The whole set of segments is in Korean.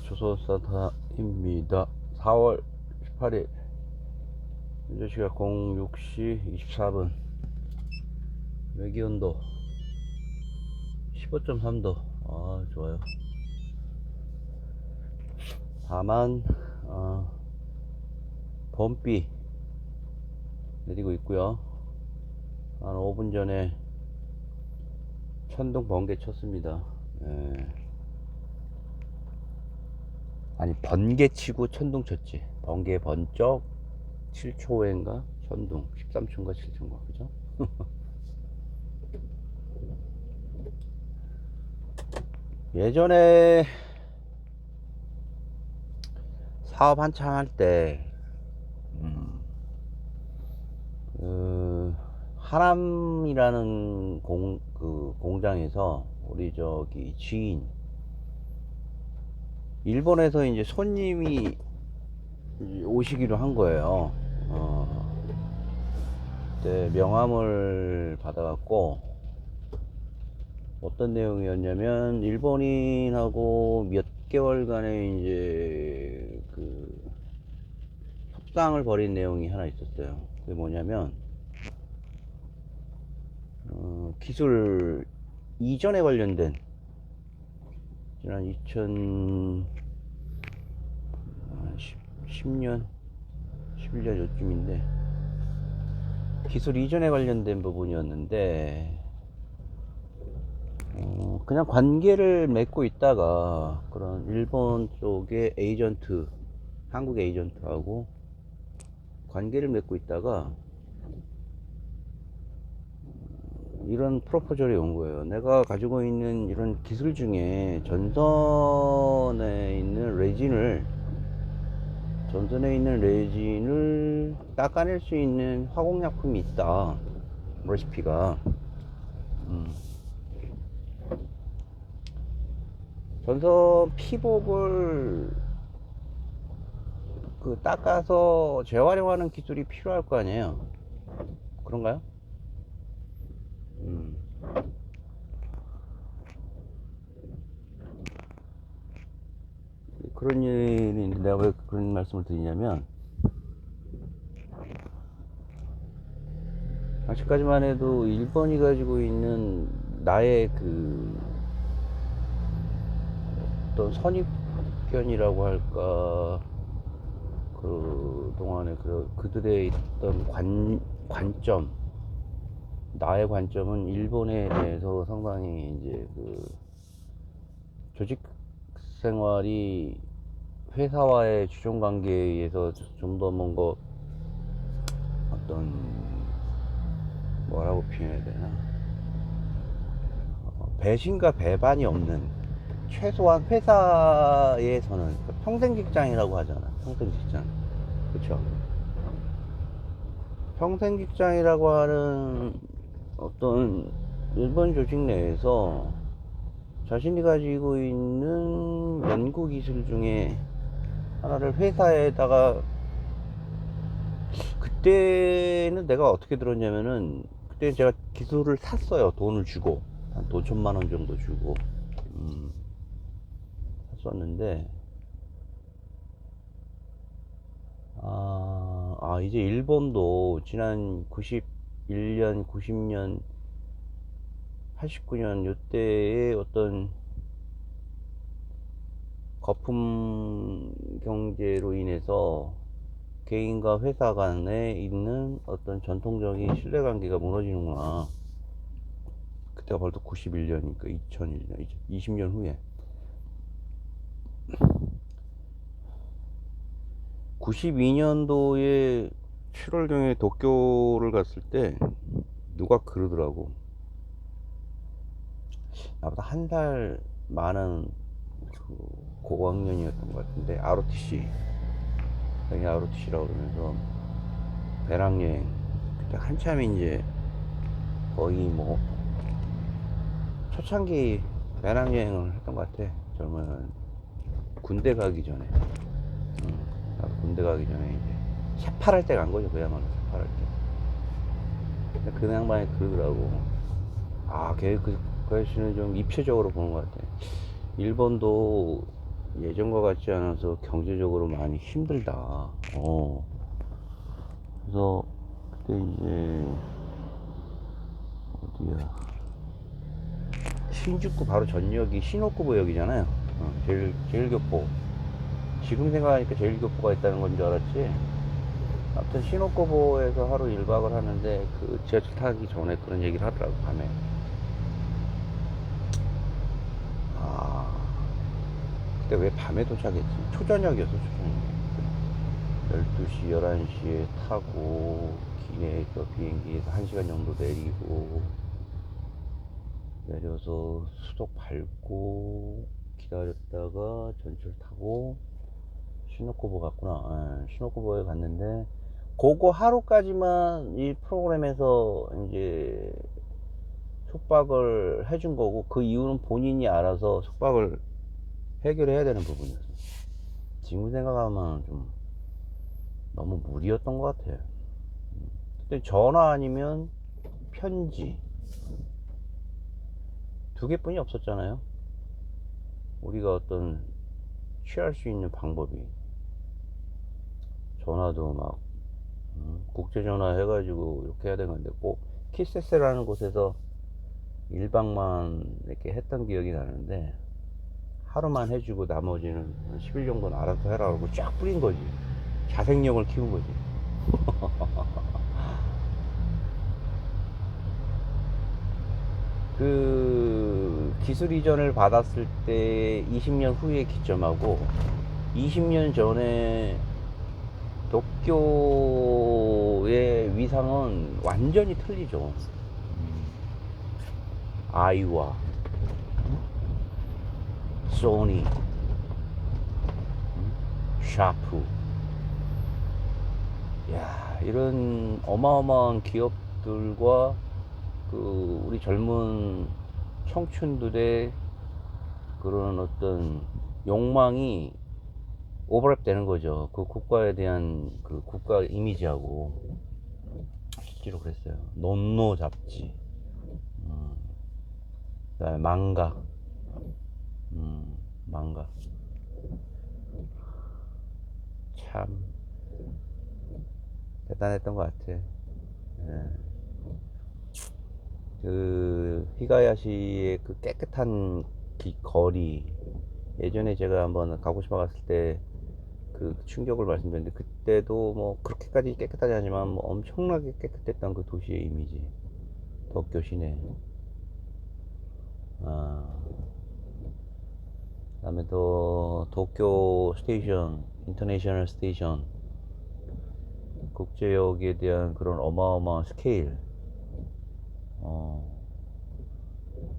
조선사타입니다. 4월 18일 현재 시각 06시 24분. 외기온도 15.3도. 아, 좋아요. 다만 범비 내리고 있고요. 한 5분 전에 천둥 번개 쳤습니다. 예. 아니, 번개 치고 천둥 쳤지. 번개 번쩍 7초인가 천둥 13초인가 7초인가, 그죠? 예전에 사업 한창 할 때 하남이라는 공장에서 우리 저기 지인, 일본에서 이제 손님이 오시기로 한 거예요. 그때 명함을 받아갖고 어떤 내용이었냐면, 일본인하고 몇 개월간의 이제 그 협상을 벌인 내용이 하나 있었어요. 그게 뭐냐면, 기술 이전에 관련된, 지난 2010년 11년 요쯤인데, 기술 이전에 관련된 부분이었는데, 그냥 관계를 맺고 있다가 그런 일본 쪽의 에이전트, 한국 에이전트하고 관계를 맺고 있다가 이런 프로포절이 온 거예요. 내가 가지고 있는 이런 기술 중에 전선에 있는 레진을 닦아낼 수 있는 화공약품이 있다, 레시피가. 전선 피복을 닦아서 재활용하는 기술이 필요할 거 아니에요. 그런가요? 그런 일이, 내가 왜 그런 말씀을 드리냐면, 아직까지만 해도 일본이 가지고 있는 나의 어떤 선입견이라고 할까, 그 동안에 그들의 있던 관점, 나의 관점은 일본에 대해서 상당히 이제 조직 생활이 회사와의 주종 관계에 의해서 좀 더 뭔가 어떤, 뭐라고 표현해야 되나, 배신과 배반이 없는, 최소한 회사에서는 평생 직장이라고 하잖아. 평생 직장, 그쵸? 평생 직장이라고 하는 어떤 일본 조직 내에서 자신이 가지고 있는 연구 기술 중에 하나를 회사에다가, 그때는 내가 어떻게 들었냐면은, 그때 제가 기술을 샀어요. 돈을 주고, 한 돈 1,000만 원 정도 주고 샀었는데, 이제 일본도 지난 91년 90년 89년 요때의 어떤 거품 경제로 인해서 개인과 회사 간에 있는 어떤 전통적인 신뢰관계가 무너지는구나. 그때가 벌써 91년이니까 2001년, 20년 후에. 92년도에 7월경에 도쿄를 갔을 때 누가 그러더라고. 나보다 한 살 많은 고학년이었던 것 같은데, ROTC, 여기 ROTC라고 그러면서 배낭여행, 그때 한참 이제 거의 뭐 초창기 배낭여행을 했던 것 같아. 젊은, 군대 가기 전에. 나도 군대 가기 전에 이제 샤팔할 때 간 거죠. 그야말로 샤팔할 때. 근데 그 양반이 그러더라고. 걔 그 아저씨는 좀 입체적으로 보는 것 같아. 일본도 예전과 같지 않아서 경제적으로 많이 힘들다. 그래서 그때 이제 어디야, 신주쿠 바로 전역이 시노쿠보역이잖아요. 제일교포. 지금 생각하니까 제일교포가 있다는 건 줄 알았지. 아무튼 시노쿠보에서 하루 1박을 하는데 그 지하철 타기 전에 그런 얘기를 하더라고, 밤에. 아, 그때 왜 밤에 도착했지? 초저녁이었어, 초저녁. 12시, 11시에 타고 기내에서 비행기에서 1시간 정도 내리고 내려서 수도 밟고 기다렸다가 전철 타고 시노쿠보 갔구나. 시노쿠보에 갔는데 그거 하루까지만 이 프로그램에서 이제 숙박을 해준 거고, 그 이유는 본인이 알아서 숙박을 해결해야 되는 부분이었어. 지금 생각하면 좀 너무 무리였던 것 같아요. 그때 전화 아니면 편지 두 개뿐이 없었잖아요. 우리가 어떤 취할 수 있는 방법이. 전화도 막 국제전화 해가지고 이렇게 해야 되는데, 꼭 키세스라는 곳에서 1박만 이렇게 했던 기억이 나는데, 하루만 해주고 나머지는 10일 정도는 알아서 해라 그러고 쫙 뿌린 거지. 자생력을 키운 거지. 그 기술 이전을 받았을 때 20년 후에 기점하고 20년 전에 도쿄의 위상은 완전히 틀리죠. 아이와, 소니, 샤프, 야, 이런 어마어마한 기업들과 그 우리 젊은 청춘들의 그런 어떤 욕망이 오버랩 되는 거죠. 그 국가에 대한 그 국가 이미지하고. 실제로 그랬어요. 논노 잡지, 그다음에 망가, 망가. 참 대단했던 것 같아. 예. 그 히가야시의 그 깨끗한 거리, 예전에 제가 한번 가고시마 갔을 때 그 충격을 말씀드렸는데, 그때도 뭐 그렇게까지 깨끗하지 않지만 뭐 엄청나게 깨끗했던 그 도시의 이미지, 도쿄 시내. 아, 그다음에 또 도쿄 스테이션, 인터내셔널 스테이션, 국제역에 대한 그런 어마어마한 스케일.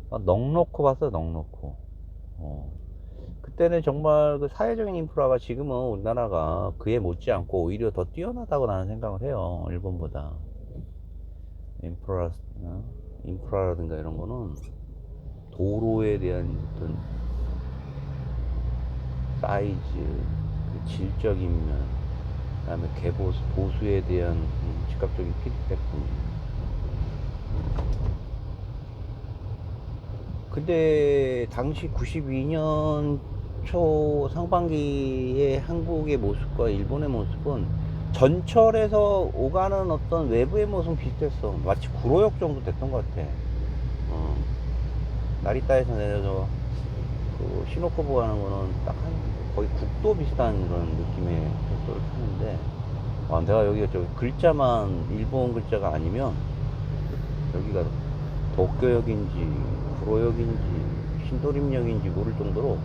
넉넉히 봤어, 넉넉히. 그때는 정말 그 사회적인 인프라가, 지금은 우리나라가 그에 못지않고 오히려 더 뛰어나다고 나는 생각을 해요, 일본보다. 인프라, 인프라라든가 이런 거는, 도로에 대한 어떤 사이즈, 그 질적인 면, 그 다음에 보수에 대한 즉각적인 피드백뿐. 근데 당시 92년 초 상반기의 한국의 모습과 일본의 모습은 전철에서 오가는 어떤 외부의 모습은 비슷했어. 마치 구로역 정도 됐던 것 같아. 나리타에서 내려서 그 시노코보 가는 거는 딱 한 거의 국도 비슷한 그런 느낌의 속도를 타는데, 내가 여기가 저 글자만 일본 글자가 아니면 여기가 도쿄역인지 구로역인지 신도림역인지 모를 정도로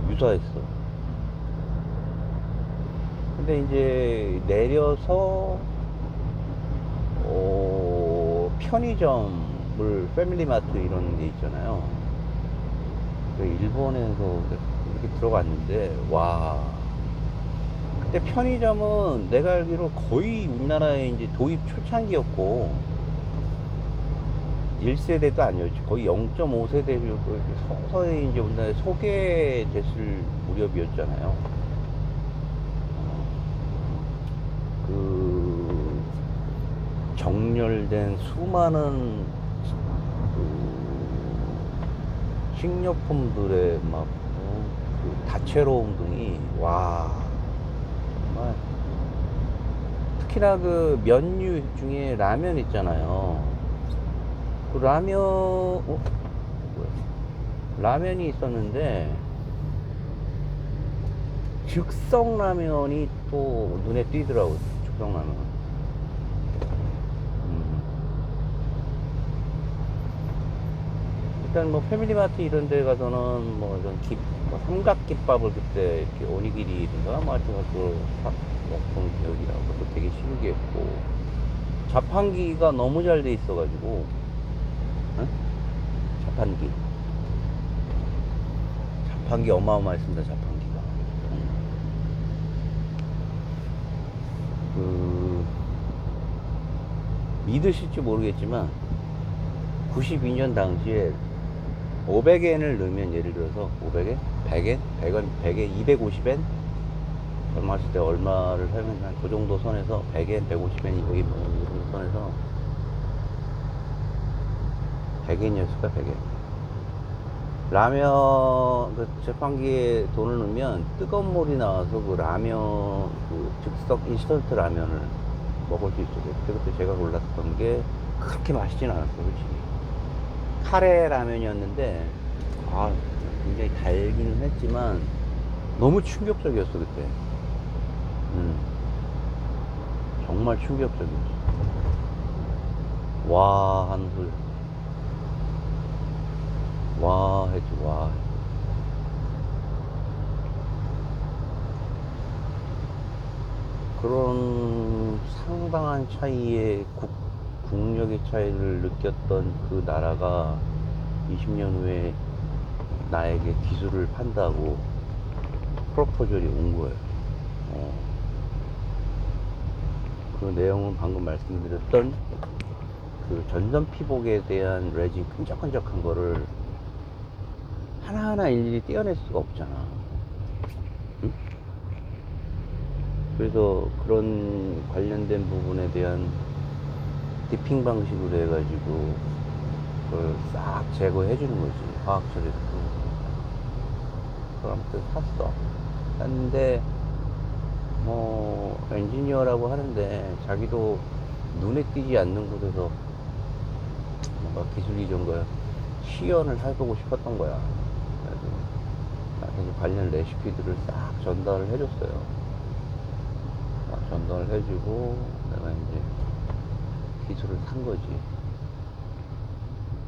유사했어. 근데 이제 내려서 편의점을, 패밀리마트 이런 게 있잖아요. 일본에서 이렇게 들어갔는데, 와, 그때 편의점은 내가 알기로 거의 우리나라에 이제 도입 초창기였고 1세대도 아니었지. 거의 0.5세대 정도 서서히 이제 우리나라에 소개됐을 무렵이었잖아요. 그 정렬된 수많은 그 식료품들의 막 그 다채로움 등이, 와, 정말. 특히나 그 면류 중에 라면 있잖아요. 그 라면, 뭐야? 라면이 있었는데, 즉석 라면이 또 눈에 띄더라고요. 즉석 라면. 음. 일단 뭐 패밀리마트 이런 데 가서는 뭐 이런 뭐 삼각김밥을 그때 이렇게 오니기리든가 뭐 하여튼 그걸 먹던 기억이 나고 그것도 되게 신기했고, 자판기가 너무 잘 돼 있어가지고, 응? 자판기. 자판기 어마어마했습니다, 자판기가. 그, 믿으실지 모르겠지만, 92년 당시에 500엔을 넣으면, 예를 들어서 500엔? 100엔? 100원? 100엔? 250엔? 얼마 했을 때 얼마를 하면 한 그 정도 선에서 100엔, 150엔, 200엔 뭐 이 정도 선에서 100엔이었을까? 100엔. 라면 그 자판기에 돈을 넣으면 뜨거운 물이 나와서 그 라면 그 즉석 인스턴트 라면을 먹을 수 있었어요. 그때 제가 골랐던 게 그렇게 맛있진 않았어, 솔직히. 카레 라면이었는데, 아, 굉장히 달기는 했지만 너무 충격적이었어 그때. 정말 충격적이었어. 와 하는 소리. 와 했지. 와. 그런 상당한 차이의 국력의 차이를 느꼈던 그 나라가 20년 후에 나에게 기술을 판다고 프로포절이 온 거예요. 그 내용은 방금 말씀드렸던 그 전선 피복에 대한 레진 끈적끈적한 거를 하나하나 일일이 떼어낼 수가 없잖아. 응? 그래서 그런 관련된 부분에 대한 디핑 방식으로 해가지고 그걸 싹 제거해 주는 거지. 화학 처리를. 그럼 아무튼 샀어. 샀는데 뭐 엔지니어라고 하는데 자기도 눈에 띄지 않는 곳에서 뭔가 기술 이전과 시연을 해보고 싶었던 거야. 그래서 나한테 관련 레시피들을 싹 전달을 해줬어요. 싹 전달을 해주고 내가 이제 기술을 산 거지.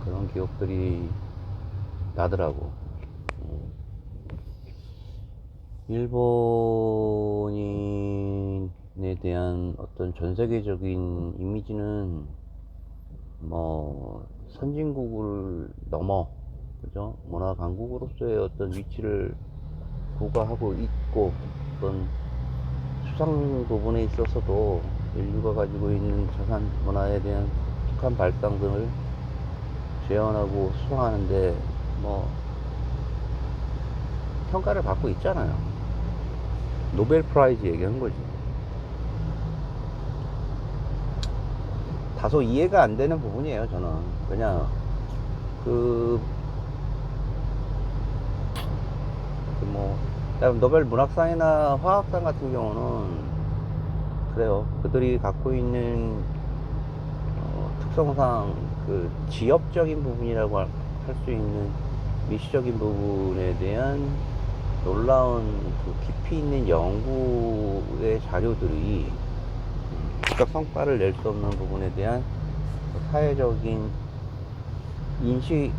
그런 기억들이 나더라고. 일본인에 대한 어떤 전 세계적인 이미지는 뭐 선진국을 넘어, 그죠? 문화 강국으로서의 어떤 위치를 부과하고 있고, 어떤 수상 부분에 있어서도 인류가 가지고 있는 자산 문화에 대한 독특한 발상들을 재현하고 수상하는데 뭐 평가를 받고 있잖아요. 노벨 프라이즈 얘기한 거지. 다소 이해가 안 되는 부분이에요, 저는. 그냥 그 뭐 노벨 문학상이나 화학상 같은 경우는 그래요. 그들이 갖고 있는 특성상 그 지엽적인 부분이라고 할 수 있는 미시적인 부분에 대한 놀라운 그 깊이 있는 연구의 자료들이 즉각 성과를 낼 수 없는 부분에 대한 사회적인 인식,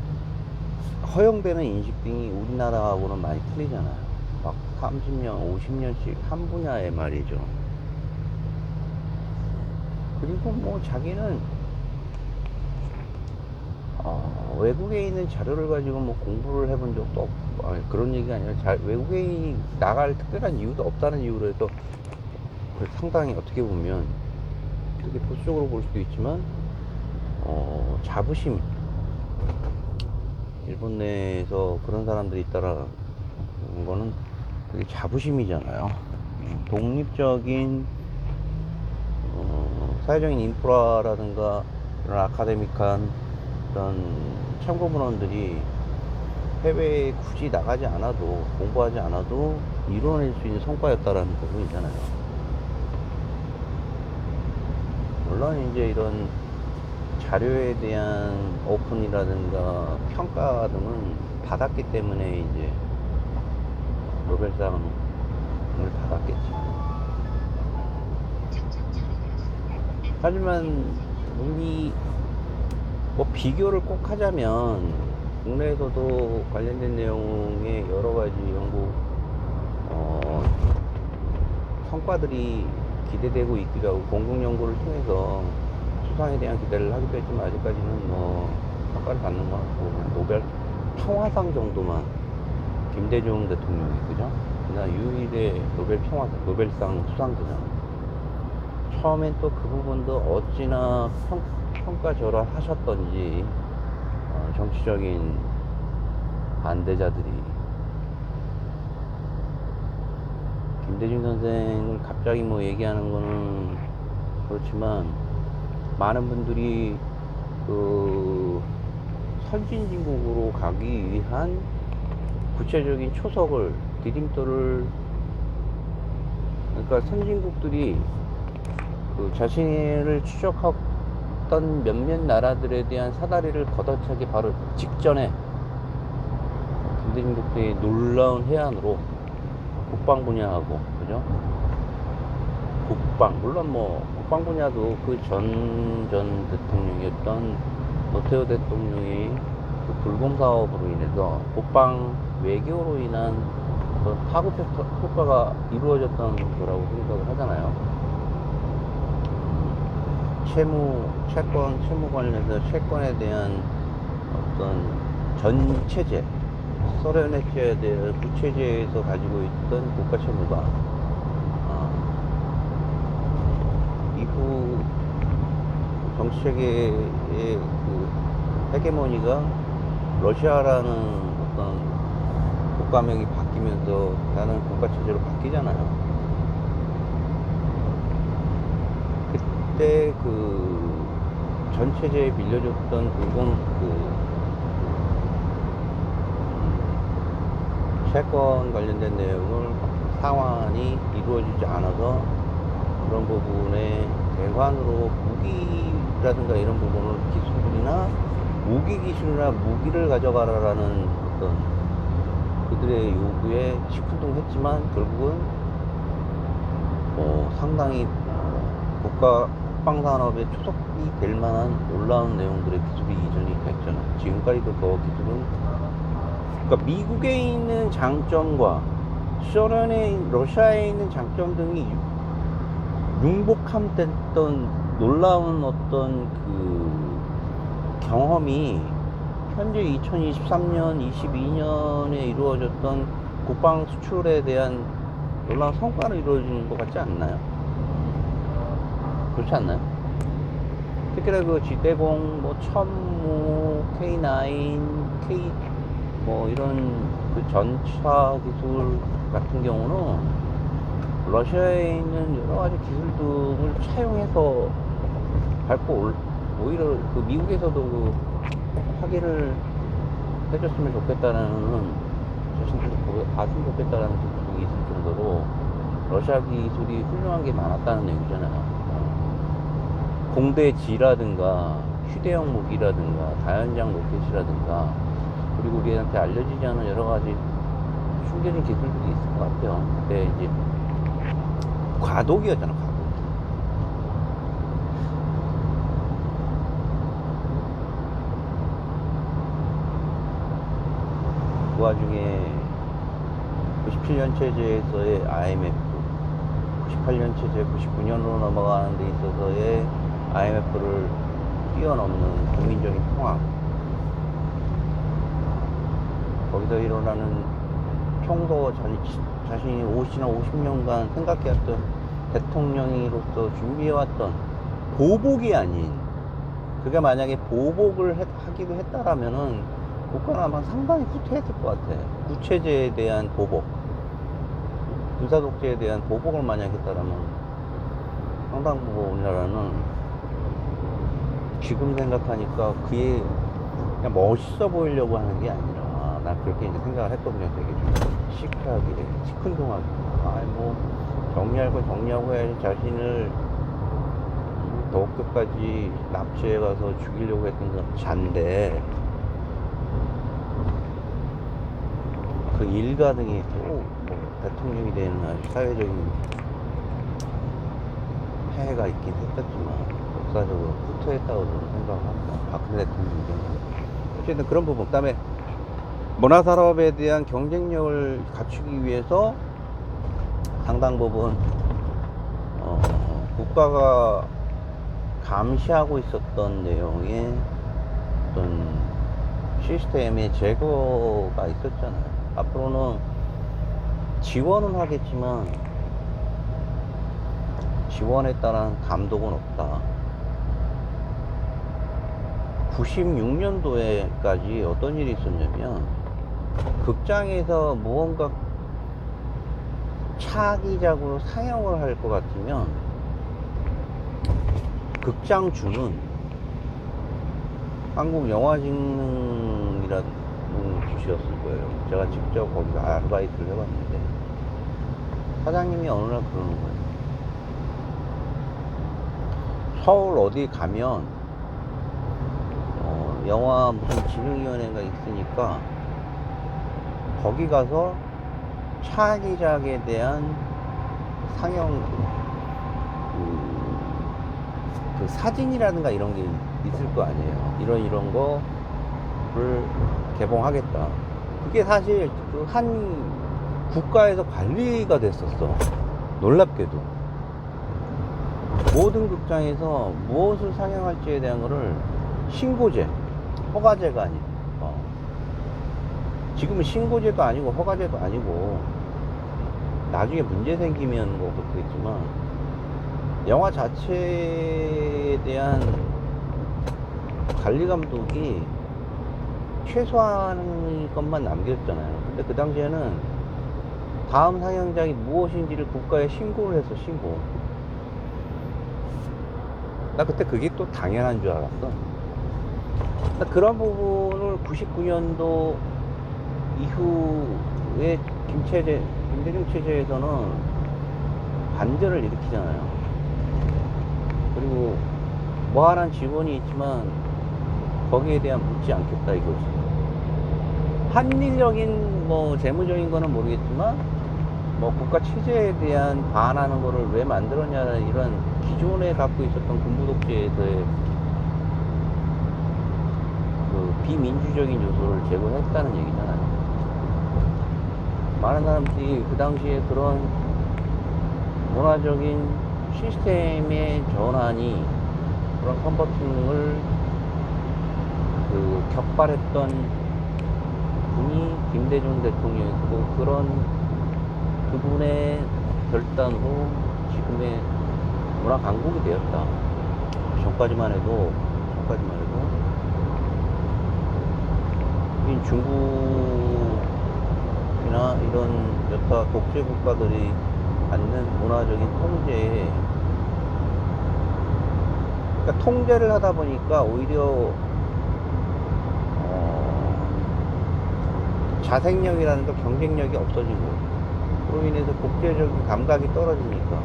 허용되는 인식 등이 우리나라하고는 많이 틀리잖아요. 막 30년, 50년씩 한 분야에 말이죠. 그리고 뭐 자기는 외국에 있는 자료를 가지고 뭐 공부를 해본 적도 없고, 아니, 그런 얘기가 아니라 외국에 나갈 특별한 이유도 없다는 이유로 해서 상당히 어떻게 보면 되게 보수적으로 볼 수도 있지만 자부심, 일본 내에서 그런 사람들이 있다라는 거는 그게 자부심이잖아요. 독립적인 사회적인 인프라라든가 그런 아카데믹한 그런 참고문헌들이 해외에 굳이 나가지 않아도, 공부하지 않아도 이뤄낼 수 있는 성과였다라는 부분이잖아요. 물론 이제 이런 자료에 대한 오픈이라든가 평가 등은 받았기 때문에 이제 노벨상을 받았겠지. 하지만 우리 뭐 비교를 꼭 하자면 국내에서도 관련된 내용의 여러 가지 연구 성과들이 기대되고 있기도 하고, 공동 연구를 통해서 수상에 대한 기대를 하기도 했지만 아직까지는 뭐 성과를 받는 건 없고, 그냥 노벨 평화상 정도만 김대중 대통령이, 그죠? 그냥 유일의 노벨 평화상, 노벨상 수상자잖아. 처음엔 또 그 부분도 어찌나 평가절하 하셨던지 정치적인 반대자들이 김대중 선생을 갑자기 뭐 얘기하는 거는 그렇지만, 많은 분들이 그 선진진국으로 가기 위한 구체적인 초석을, 디딤돌을, 그러니까 선진국들이 그 자신을 추적했던 몇몇 나라들에 대한 사다리를 걷어차기 바로 직전에 김대중 국대의 놀라운 해안으로 국방 분야하고, 그죠? 국방, 물론 뭐 국방 분야도 그 전 대통령이었던 노태우 대통령이 그 불공 사업으로 인해서 국방 외교로 인한 그런 파급 효과가 이루어졌던 거라고 생각을 하잖아요. 채무 관련해서 채권에 대한 어떤 전체제, 소련의 구체제에서 가지고 있던 국가 채무가 이후 정치체계의 그 헤게모니가 러시아라는 어떤 국가명이 바뀌면서 다른 국가 체제로 바뀌잖아요. 그때 그 전체제에 빌려줬던 채권 관련된 내용을 상환이 이루어지지 않아서 그런 부분에 대관으로 무기라든가 이런 부분을 기술이나 기술이나 무기를 가져가라라는 어떤 그들의 요구에 시큰둥했지만, 결국은 상당히 국가 국방산업의 초석이 될 만한 놀라운 내용들의 기술이 이전이 됐잖아요. 지금까지도 그 기술은, 그러니까 미국에 있는 장점과 러시아에 있는 장점 등이 융복함됐던 놀라운 어떤 그 경험이 현재 2023년, 22년에 이루어졌던 국방 수출에 대한 놀라운 성과로 이루어지는 것 같지 않나요? 그렇지 않나요? 특히나 그 지대공, 뭐 천무, K9, K 뭐 이런 그 전차 기술 같은 경우는 러시아에 있는 여러 가지 기술 등을 차용해서 밟고 오히려 그 미국에서도 그 확인을 해줬으면 좋겠다는, 자신들이 봤으면 좋겠다는 생각이 있을 정도로 러시아 기술이 훌륭한 게 많았다는 얘기잖아요. 공대지라든가 휴대용 무기라든가 다연장 로켓이라든가, 그리고 우리한테 알려지지 않은 여러 가지 숨겨진 기술들이 있을 것 같아요. 근데 이제 과도기였잖아, 과도기. 그 와중에 97년 체제에서의 IMF, 98년 체제, 99년으로 넘어가는 데 있어서의 IMF를 뛰어넘는 국민적인 통합, 거기서 일어나는 평소 자신이 50년간 생각해왔던 대통령으로서 준비해왔던 보복이 아닌, 그게 만약에 보복을 하기도 했다라면은 국가는 아마 상당히 후퇴했을 것 같아. 구체제에 대한 보복, 군사독재에 대한 보복을 만약 했다라면 상당 부분 우리나라는 지금 생각하니까 그게 그냥 멋있어 보이려고 하는 게 아니라 난 그렇게 이제 생각을 했거든요. 되게 좀 시크하게, 시큰둥하게. 뭐, 정리할 건 정리하고 해야지 자신을 도쿄까지 납치해 가서 죽이려고 했던 건 잔데, 그 일가 등이 또 대통령이 되는 아주 사회적인 해가 있긴 했었지만, 역사적으로 후퇴했다고 저는 생각을 합니다. 박근혜 대통령 경우. 어쨌든 그런 부분. 그 다음에 문화산업에 대한 경쟁력을 갖추기 위해서 상당 부분 국가가 감시하고 있었던 내용의 어떤 시스템의 제거가 있었잖아요. 앞으로는 지원은 하겠지만 지원에 따른 감독은 없다. 96년도에까지 어떤 일이 있었냐면, 극장에서 무언가 차기작으로 상영을 할 것 같으면 극장주는 한국영화진흥이라는 곳이었을 거예요. 제가 직접 거기서 아르바이트를 해봤는데 사장님이 어느 날 그러는 거예요. 서울 어디 가면 영화 무슨 진흥위원회가 있으니까 거기 가서 차기작에 대한 상영 그 사진이라든가 이런 게 있을 거 아니에요. 이런 거를 개봉하겠다. 그게 사실 그 한 국가에서 관리가 됐었어. 놀랍게도 모든 극장에서 무엇을 상영할지에 대한 거를 신고제, 허가제가 아니고, 지금은 신고제도 아니고 허가제도 아니고, 나중에 문제 생기면 뭐 그렇겠지만 영화 자체에 대한 관리 감독이 최소한의 것만 남겼잖아요. 근데 그 당시에는 다음 상영작이 무엇인지를 국가에 신고를 했어. 신고. 나 그때 그게 또 당연한 줄 알았어. 그런 부분을 99년도 이후에 김대중 체제에서는 반대를 일으키잖아요. 그리고 뭐하는 지원이 있지만 거기에 대한 묻지 않겠다 이거지. 한일적인 뭐 재무적인 거는 모르겠지만 뭐 국가 체제에 대한 반하는 거를 왜 만들었냐는 이런 기존에 갖고 있었던 군부 독재에서의 그 비민주적인 요소를 제거했다는 얘기잖아요. 많은 사람들이 그 당시에 그런 문화적인 시스템의 전환이, 그런 컨버팅을 그 격발했던 분이 김대중 대통령이고, 그런 그분의 결단으로 지금의 문화 강국이 되었다. 전까지만 해도 중국이나 이런 여타 독재 국가들이 갖는 문화적인 통제에, 그러니까 통제를 하다 보니까 오히려 자생력이라는 거, 경쟁력이 없어진 거예요. 그로 인해서 국제적인 감각이 떨어지니까,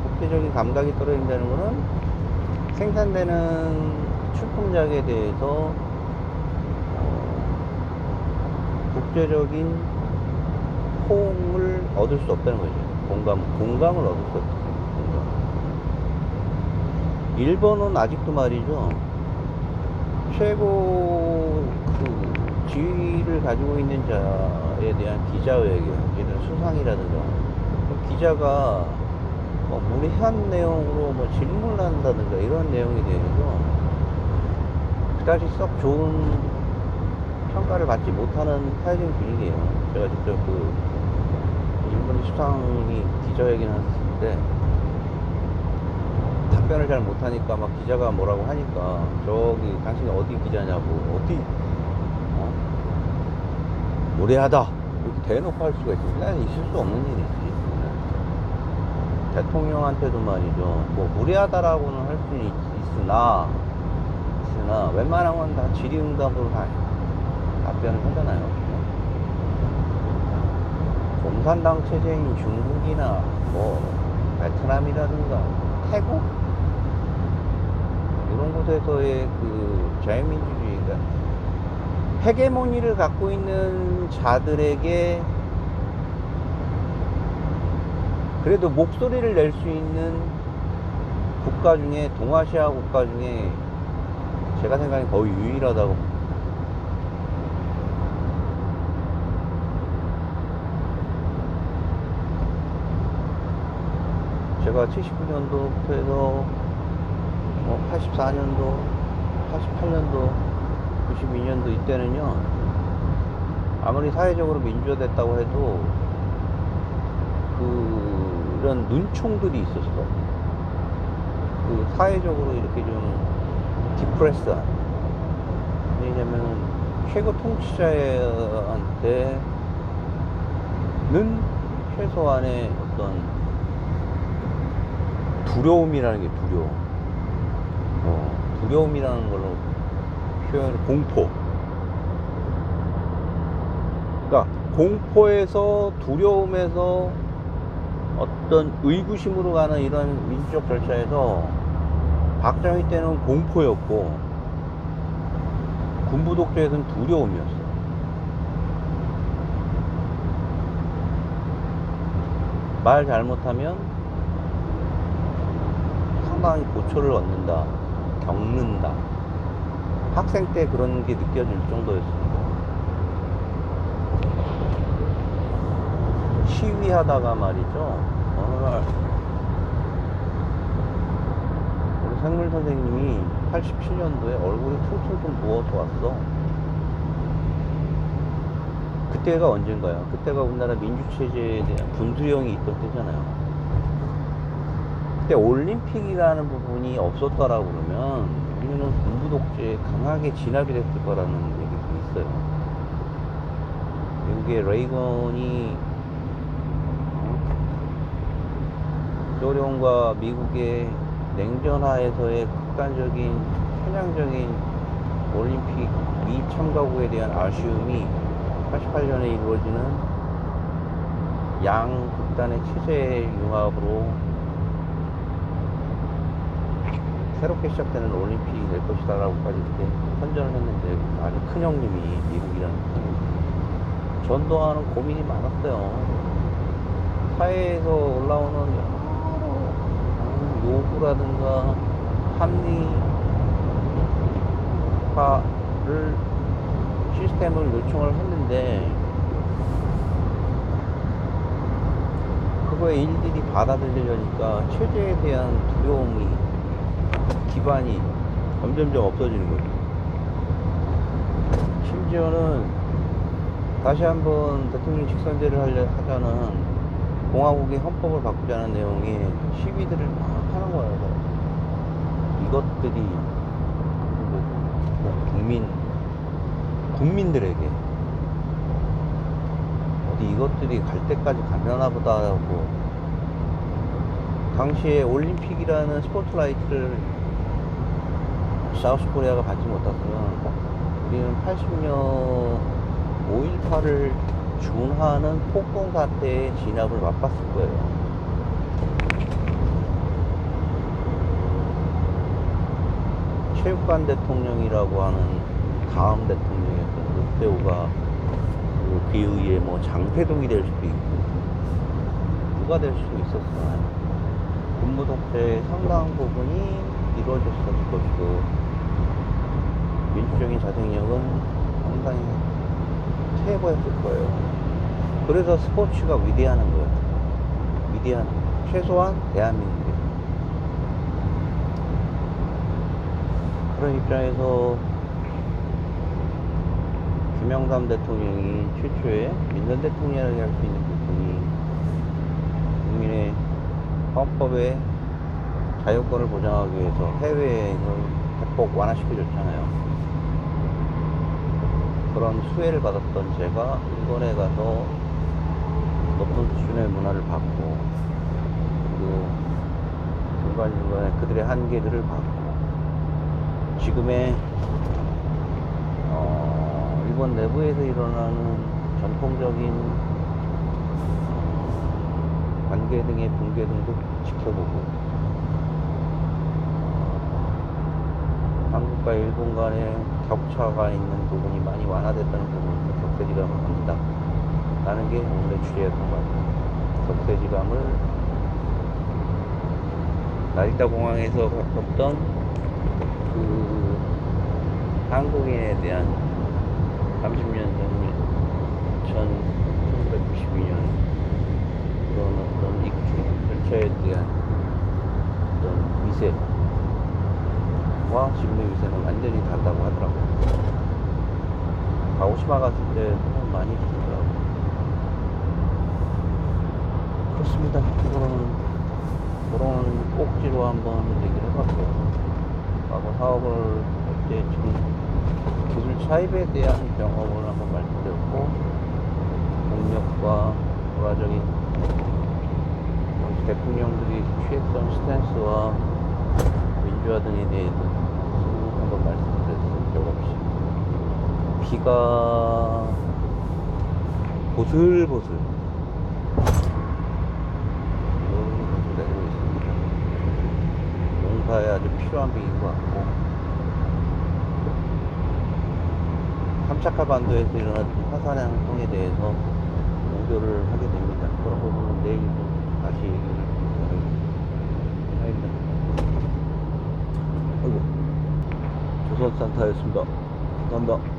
국제적인 감각이 떨어진다는 거는 생산되는 출품작에 대해서 국제적인 호응을 얻을 수 없다는 거죠. 공감을 얻을 수 없어요. 일본은 아직도 말이죠, 최고 그 지위를 가지고 있는 자에 대한 기자회견, 얘는 수상이라든가, 그 기자가 뭐 무례한 내용으로 뭐 질문을 한다든가 이런 내용에 대해서 그다지 썩 좋은 평가를 받지 못하는 사회적인 분위기예요. 제가 직접 그 일본 수상이 기자회견을 했을 때 답변을 잘 못하니까 막 기자가 뭐라고 하니까, 저기 당신이 어디 기자냐고, 어디 무례하다 이렇게 대놓고 할 수가 있습니다. 있을 수 없는 일이지. 대통령한테도 말이죠, 뭐 무례하다라고는 할 수 있으나 웬만한 건 다 질의응답으로 다 답변을 하잖아요. 공산당 체제인 중국이나 뭐 베트남이라든가 태국 이런 곳에서의 그 자유민주주의가 헤게모니를 갖고 있는 자들에게 그래도 목소리를 낼 수 있는 국가 중에, 동아시아 국가 중에 제가 생각엔 거의 유일하다고 봅니다. 제가 79년도부터 해서 84년도, 88년도, 92년도 이때는요, 아무리 사회적으로 민주화됐다고 해도 이런 눈총들이 있었어. 그 사회적으로 이렇게 좀 디프레스한. 왜냐면 최고 통치자한테는 최소한의 어떤 두려움이라는 게 두려움이라는 걸로 표현을 공포. 그러니까 공포에서, 두려움에서 어떤 의구심으로 가는 이런 민주적 절차에서 박정희 때는 공포였고 군부 독재에서는 두려움이었어. 말 잘못하면 상당히 고초를 얻는다, 겪는다. 학생 때 그런 게 느껴질 정도였습니다. 시위하다가 말이죠, 어느 날 우리 생물 선생님이 87년도에 얼굴이 퉁퉁퉁 부어서 왔어. 그때가 언젠가요? 그때가 우리나라 민주체제에 대한 분수령이 있던 때잖아요. 그때 올림픽이라는 부분이 없었다라고 그러면 우리는 군부 독재에 강하게 진압이 됐을 거라는 얘기가 있어요. 미국의 레이건이 소련과 미국의 냉전하에서의 극단적인 편향적인 올림픽 미참가국에 대한 아쉬움이 88년에 이루어지는 양극단의 체제 융합으로 새롭게 시작되는 올림픽이 될 것이다 라고까지 이렇게 선전을 했는데, 아주 큰 형님이, 미국이라는 형님이 전도하는 고민이 많았어요. 사회에서 올라오는 여러 요구라든가 합리화를, 시스템을 요청을 했는데 그거에 일일이 받아들이려니까 체제에 대한 두려움이, 기반이 점점점 없어지는 거죠. 심지어는 다시 한번 대통령 직선제를 하자는 공화국의 헌법을 바꾸자는 내용의 시위들을 막 하는 거예요. 이것들이 국민들에게 어디 이것들이 갈 때까지 가려나 보다 하고, 당시에 올림픽이라는 스포트라이트를 사우스 코리아가 받지 못했으면 우리는 80년 5.18을 준하는 폭동 사태의 진압을 맛봤을 거예요. 체육관 대통령이라고 하는 다음 대통령이었던 롯데오가 그에 의해 뭐 장회동이 될 수도 있고 누가 될 수도 있었어요. 군부 독재의 상당한 부분이 이루어졌을 것이고 민주적인 자생력은 상당히 퇴보했을 거예요. 그래서 스포츠가 위대하는 거예요. 위대한, 최소한 대한민국에. 그런 입장에서 김영삼 대통령이 최초의 민선 대통령이라고 할 수 있는 부분이 국민의 헌법의 자유권을 보장하기 위해서 해외여행을 대폭 완화시켜줬잖아요. 그런 수혜를 받았던 제가 일본에 가서 높은 수준의 문화를 받고, 그리고 중간중간에 그들의 한계들을 받고, 지금의 일본 내부에서 일어나는 전통적인 붕괴 등의 붕괴 등도 지켜보고, 한국과 일본 간에 격차가 있는 부분이 많이 완화됐다는 부분에서 격세지감을 갖는다 라는 게 오늘의 주제였던 것 같아요. 격세지감을 나리타 공항에서 겪었던 그 한국인에 대한 30년 전 1992년 그런 어떤 입주 절차에 대한 어떤 위세와 지금의 위세는 완전히 다르다고 하더라고요. 가오시마 갔을 때 너무 많이 다르더라고요. 그렇습니다. 그런 꼭지로 한번 얘기를 해봤고요. 과거 사업을 할 때 지금 기술 차입에 대한 경험을 한번 말씀드렸고, 동력과 돌아적인 대통령들이 취했던 스탠스와 민주화 등에 대해서 한번 말씀드렸어요. 별 없이. 비가 보슬보슬 내리고 있습니다. 농사에 아주 필요한 비인 것 같고, 캄차카 반도에서 일어났던 화산양성에 대해서 우려를 하게 됩니다. 그런 부분은 내일 좀 다시 얘기를 해야겠다. 아이고, 조선 산타였습니다. 감사합니다.